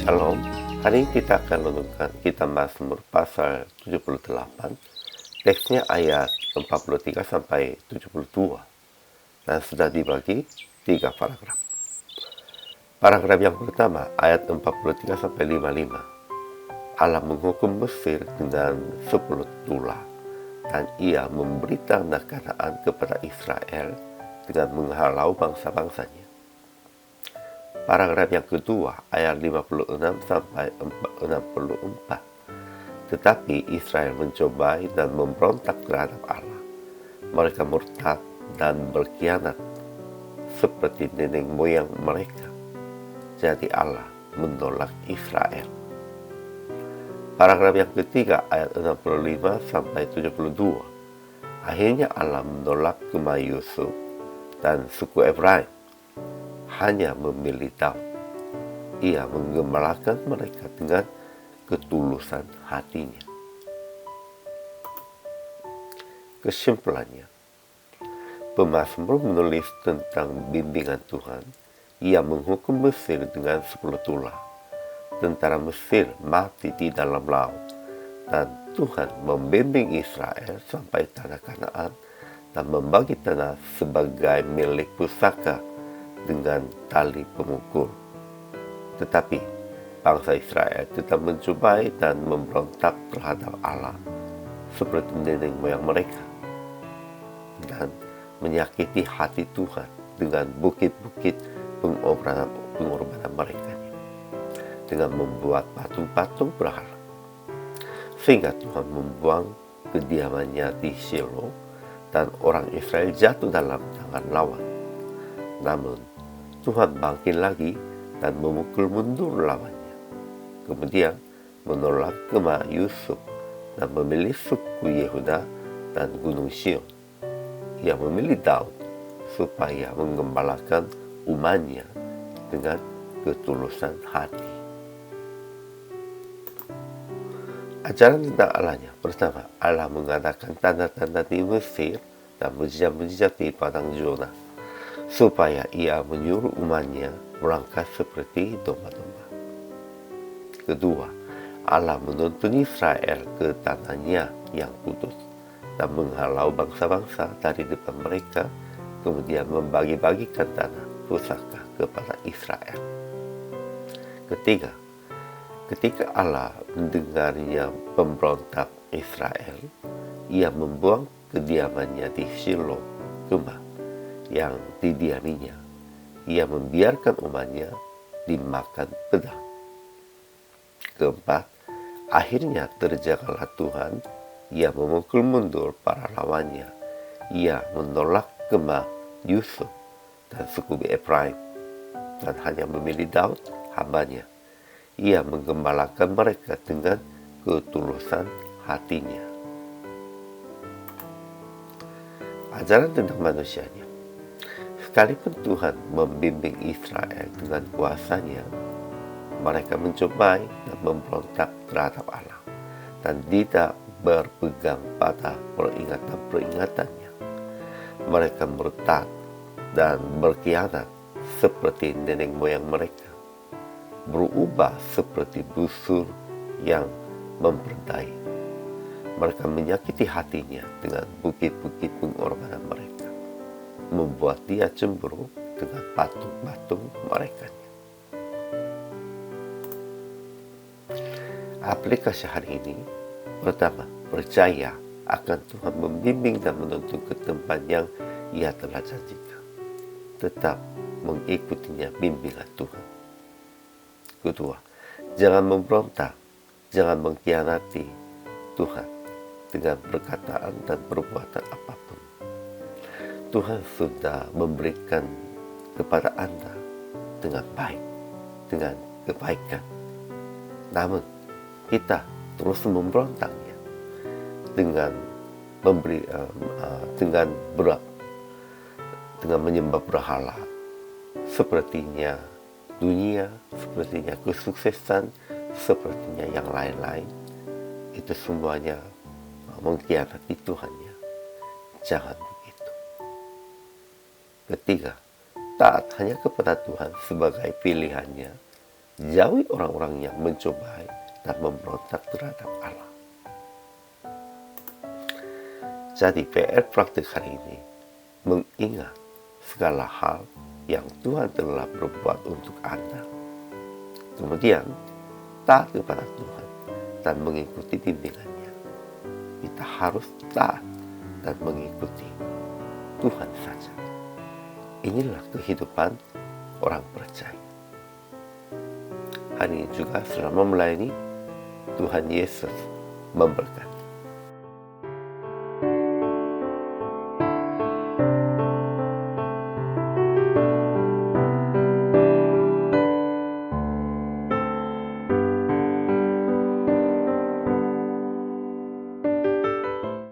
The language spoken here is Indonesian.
Shalom, hari ini kita akan renungkan kitab Mazmur pasal 78, teksnya ayat 43 sampai 72, dan sudah dibagi 3 paragraf. Paragraf yang pertama, ayat 43 sampai 55. Allah menghukum Mesir dengan 10 tulah, dan ia memberi tanah Kanaan kepada Israel dengan menghalau bangsa-bangsanya. Paragraf yang kedua, ayat 56 sampai 64. Tetapi Israel mencobai dan memberontak terhadap Allah. Mereka murtad dan berkhianat seperti nenek moyang mereka. Jadi Allah menolak Israel. Paragraf yang ketiga, ayat 65 sampai 72. Akhirnya Allah menolak Kemah Yusuf dan suku Efraim, hanya memilih Daud. Ia menggembalakan mereka dengan ketulusan hatinya. Kesimpulannya, pemazmur menulis tentang bimbingan Tuhan. Ia menghukum Mesir dengan 10 tulah. Tentara Mesir mati di dalam laut, dan Tuhan membimbing Israel sampai tanah Kanaan dan membagi tanah sebagai milik pusaka dengan tali pengukur. Tetapi bangsa Israel tetap mencobai dan memberontak terhadap Allah seperti nenek moyang mereka, dan menyakiti hati Tuhan dengan bukit-bukit pengorbanan mereka, dengan membuat patung-patung berhala, sehingga Tuhan membuang kediamannya di Shilo dan orang Israel jatuh dalam tangan lawan. Namun Tuhan bangkit lagi dan memukul mundur lawannya. Kemudian menolak Kemah Yusuf dan memilih suku Yehuda dan Gunung Sion. Ia memilih Daud supaya menggembalakan umatnya dengan ketulusan hati. Ajaran tentang Allahnya. Pertama, Allah mengadakan tanda-tanda di Mesir dan mujizat-mujizat di padang Zona, supaya ia menyuruh umatnya berangkat seperti domba-domba. Kedua, Allah menuntun Israel ke tanahnya yang kudus dan menghalau bangsa-bangsa dari depan mereka, kemudian membagi-bagikan tanah pusaka kepada Israel. Ketiga, ketika Allah mendengarnya pemberontak Israel, ia membuang kediamannya di Shilo, Kemah yang didiaminya. Ia membiarkan umatnya dimakan pedang. Keempat, akhirnya terjagalah Tuhan. Ia memukul mundur para lawannya. Ia menolak Kemah Yusuf dan suku Efraim, dan hanya memilih Daud, hambanya. Ia menggembalakan mereka dengan ketulusan hatinya. Ajaran tentang manusianya. Sekalipun Tuhan membimbing Israel dengan kuasanya, mereka mencobai dan memberontak terhadap Allah dan tidak berpegang pada peringatan-peringatannya. Mereka murtad dan berkhianat seperti nenek moyang mereka, berubah seperti busur yang memperdaya. Mereka menyakiti hatinya dengan bukit-bukit pengorbanan mereka, membuat dia cemburu dengan patung-patung mereka. Aplikasi hari ini. Pertama, percaya akan Tuhan membimbing dan menuntun ke tempat yang Ia telah janjikan. Tetap mengikutinya bimbingan Tuhan. Kedua, jangan memberontak, jangan mengkhianati Tuhan dengan perkataan dan perbuatan apapun. Tuhan sudah memberikan kepada Anda dengan baik, dengan kebaikan. Namun kita terus memberontaknya dengan dengan menyembah berhala, sepertinya dunia, sepertinya kesuksesan, sepertinya yang lain-lain. Itu semuanya mengkhianati Tuhannya. Jangan begitu. Ketiga, taat hanya kepada Tuhan sebagai pilihannya Jauhi orang-orang yang mencobai dan memberontak terhadap Allah. Jadi PR praktik hari ini mengingat segala hal yang Tuhan telah berbuat untuk Anda. Kemudian taat kepada Tuhan dan mengikuti bimbingannya. Kita harus taat dan mengikuti Tuhan saja. Inilah kehidupan orang percaya. Hari ini juga selama melayani, Tuhan Yesus memberkati.